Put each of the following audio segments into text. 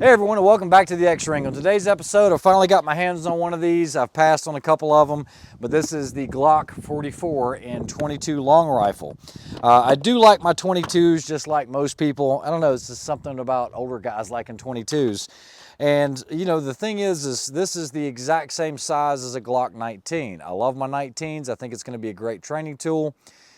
Hey everyone, and welcome back to the X-Ring. On today's episode, I finally got my hands on one of these. I've passed on a couple of them, but this is the Glock 44 in 22 long rifle. I do like my 22s just like most people. I don't know, it's just something about older guys liking 22s. And you know, the thing is this is the exact same size as a Glock 19. I love my 19s. I think it's going to be a great training tool.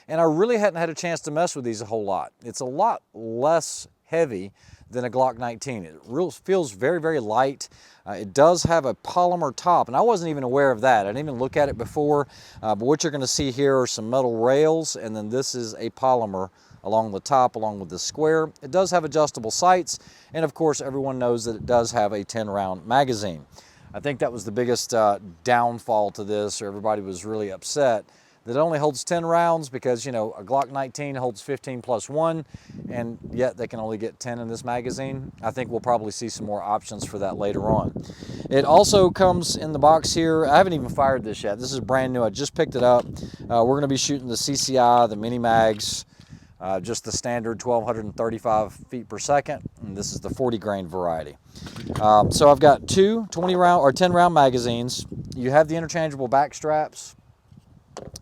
And I really hadn't had a chance to mess with these a whole lot. It's a lot less heavy than a Glock 19. It feels very, very light. It does have a polymer top, and I wasn't even aware of that. I didn't even look at it before, but what you're gonna see here are some metal rails, and then this is a polymer along the top, along with the square. It does have adjustable sights, and of course, everyone knows that it does have a 10-round magazine. I think that was the biggest downfall to this, or everybody was really upset that it only holds 10 rounds because, you know, a Glock 19 holds 15 plus 1, and yet they can only get 10 in this magazine. I think we'll probably see some more options for that later on. It also comes in the box here. I haven't even fired this yet. This is brand new. I just picked it up. We're going to be shooting the CCI, the mini mags, just the standard 1235 feet per second, and this is the 40 grain variety. So I've got two 20 round or 10 round magazines. You have the interchangeable back straps.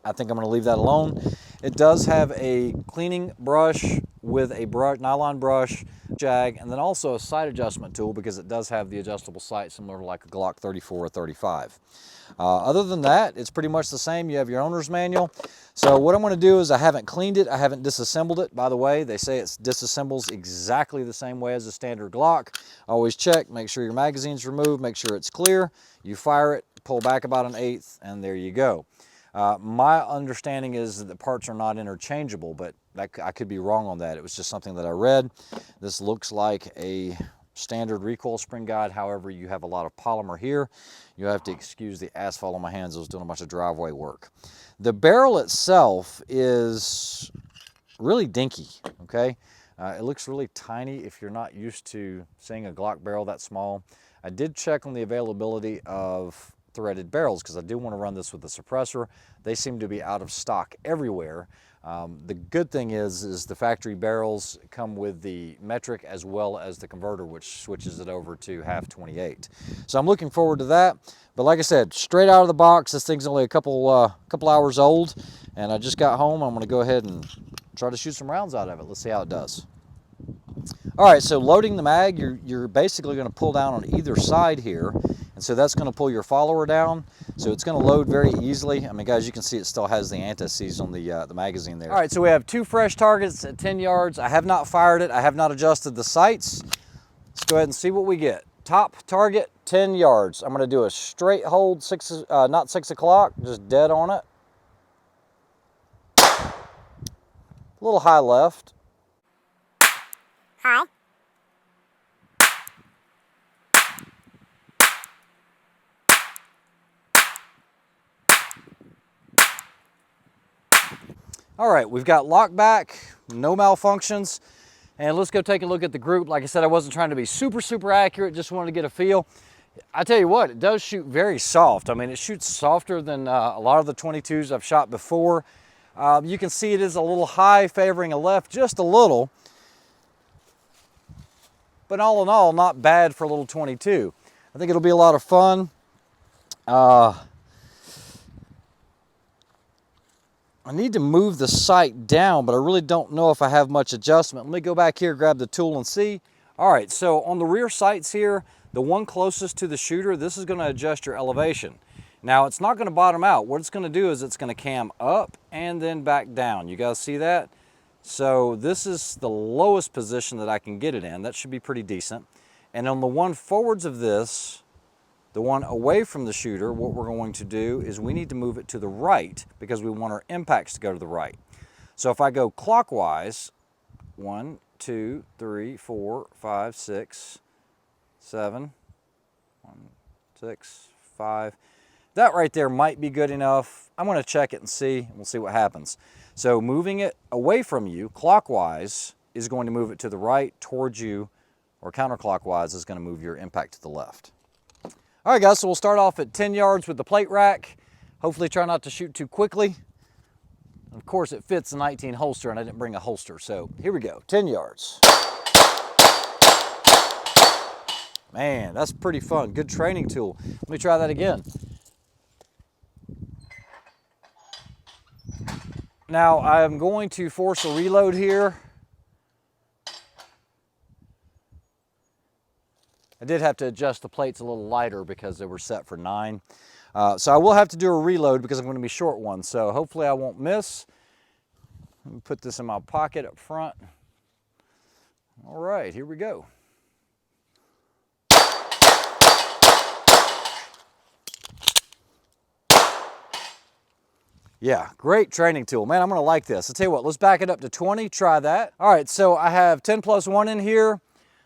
I think I'm going to leave that alone. It does have a cleaning brush with a nylon brush, jag, and then also a sight adjustment tool because it does have the adjustable sight similar to like a Glock 34 or 35. Other than that, it's pretty much the same. You have your owner's manual. So what I'm going to do is I haven't cleaned it. I haven't disassembled it. By the way, they say it disassembles exactly the same way as a standard Glock. Always check, make sure your magazine's removed, make sure it's clear. You fire it, pull back about 1/8, and there you go. My understanding is that the parts are not interchangeable, but I could be wrong on that. It was just something that I read. This looks like a standard recoil spring guide. However, you have a lot of polymer here. You have to excuse the asphalt on my hands. I was doing a bunch of driveway work. The barrel itself is really dinky, okay? It looks really tiny if you're not used to seeing a Glock barrel that small. I did check on the availability of threaded barrels because I do want to run this with a suppressor. They seem to be out of stock everywhere. The good thing is the factory barrels come with the metric as well as the converter, which switches it over to half 28. So I'm looking forward to that. But like I said, straight out of the box, this thing's only a couple hours old, and I just got home. I'm going to go ahead and try to shoot some rounds out of it. Let's see how it does. All right, so loading the mag, you're basically going to pull down on either side here, and so that's going to pull your follower down. So it's going to load very easily. I mean, guys, you can see it still has the anti-seize on the magazine there. All right, so we have two fresh targets at 10 yards. I have not fired it. I have not adjusted the sights. Let's go ahead and see what we get. Top target, 10 yards. I'm going to do a straight hold, not 6 o'clock, just dead on it. A little high left. Hi. All right, we've got lock back, no malfunctions, and let's go take a look at the group. Like I said, I wasn't trying to be super accurate, just wanted to get a feel. I tell you what, it does shoot very soft. I mean, it shoots softer than a lot of the 22s I've shot before. You can see it is a little high, favoring a left just a little. But all in all, not bad for a little 22. I think it'll be a lot of fun. I need to move the sight down, but I really don't know if I have much adjustment. Let me go back here, grab the tool and see. All right, so on the rear sights here, the one closest to the shooter, this is gonna adjust your elevation. Now, it's not gonna bottom out. What it's gonna do is it's gonna cam up and then back down. You guys see that? So this is the lowest position that I can get it in. That should be pretty decent. And on the one forwards of this, the one away from the shooter, what we're going to do is we need to move it to the right because we want our impacts to go to the right. So if I go clockwise, 1, 2, 3, 4, 5, 6, 7, 1, 6, 5. That right there might be good enough. I'm going to check it and see, and we'll see what happens. So moving it away from you, clockwise, is going to move it to the right towards you, or counterclockwise is going to move your impact to the left. All right, guys, so we'll start off at 10 yards with the plate rack. Hopefully try not to shoot too quickly. Of course, it fits the 19 holster, and I didn't bring a holster, so here we go, 10 yards. Man, that's pretty fun. Good training tool. Let me try that again. Now I'm going to force a reload here. I did have to adjust the plates a little lighter because they were set for 9. So I will have to do a reload because I'm going to be short one. So hopefully I won't miss. Let me put this in my pocket up front. All right, here we go. Yeah, great training tool. Man, I'm gonna like this. I'll tell you what, let's back it up to 20, try that. All right, so I have 10+1 in here.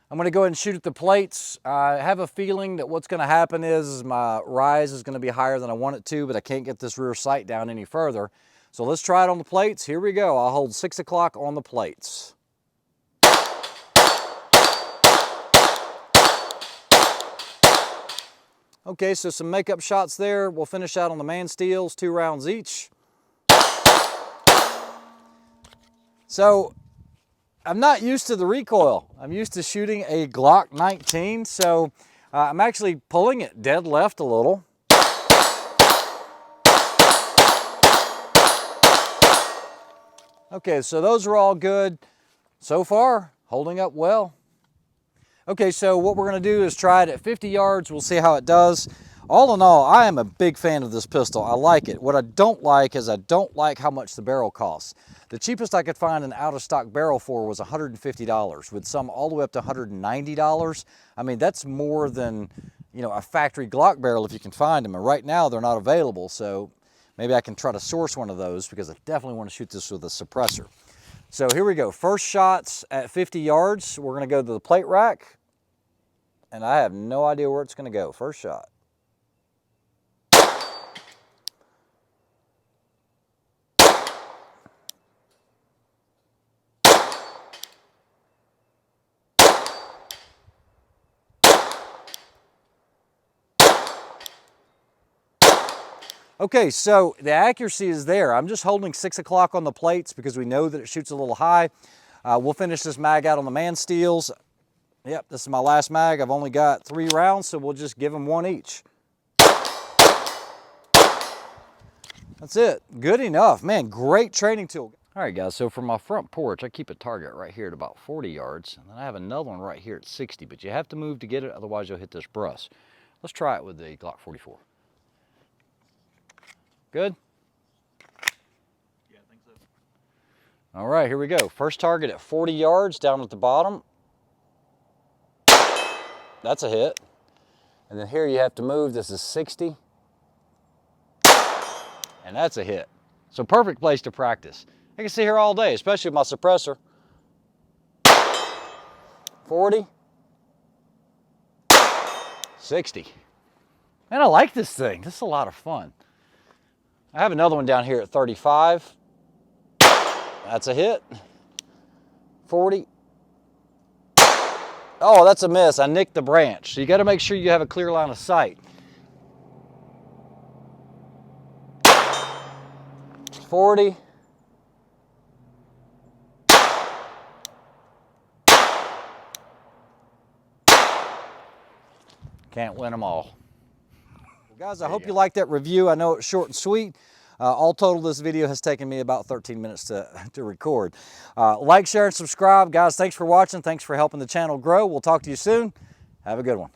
I'm gonna go ahead and shoot at the plates. I have a feeling that what's gonna happen is my rise is gonna be higher than I want it to, but I can't get this rear sight down any further. So let's try it on the plates. Here we go. I'll hold 6 o'clock on the plates. Okay, so some makeup shots there. We'll finish out on the man steels, 2 rounds each. So I'm not used to the recoil. I'm used to shooting a Glock 19, so I'm actually pulling it dead left a little. Okay, so those are all good so far, holding up well. Okay, so what we're gonna do is try it at 50 yards. We'll see how it does. All in all, I am a big fan of this pistol. I like it. What I don't like is I don't like how much the barrel costs. The cheapest I could find an out-of-stock barrel for was $150, with some all the way up to $190. I mean, that's more than, you know, a factory Glock barrel if you can find them. And right now they're not available, so maybe I can try to source one of those because I definitely want to shoot this with a suppressor. So here we go. First shots at 50 yards. We're gonna go to the plate rack, and I have no idea where it's gonna go. First shot. Okay, so the accuracy is there. I'm just holding 6 o'clock on the plates because we know that it shoots a little high. We'll finish this mag out on the man steels. Yep, this is my last mag. I've only got 3 rounds, so we'll just give them 1 each. That's it. Good enough. Man, great training tool. All right, guys, so for my front porch, I keep a target right here at about 40 yards, and then I have another one right here at 60, but you have to move to get it, otherwise you'll hit this brush. Let's try it with the Glock 44. Good? Yeah, I think so. All right, here we go. First target at 40 yards down at the bottom. That's a hit. And then here you have to move. This is 60. And that's a hit. So perfect place to practice. I can sit here all day, especially with my suppressor. 40. 60. Man, I like this thing. This is a lot of fun. I have another one down here at 35. That's a hit. 40. Oh, that's a miss. I nicked the branch. So you got to make sure you have a clear line of sight. 40. Can't win them all. Guys, I hope you liked that review. I know it's short and sweet. All total, this video has taken me about 13 minutes to record. Like, share, and subscribe. Guys, thanks for watching. Thanks for helping the channel grow. We'll talk to you soon. Have a good one.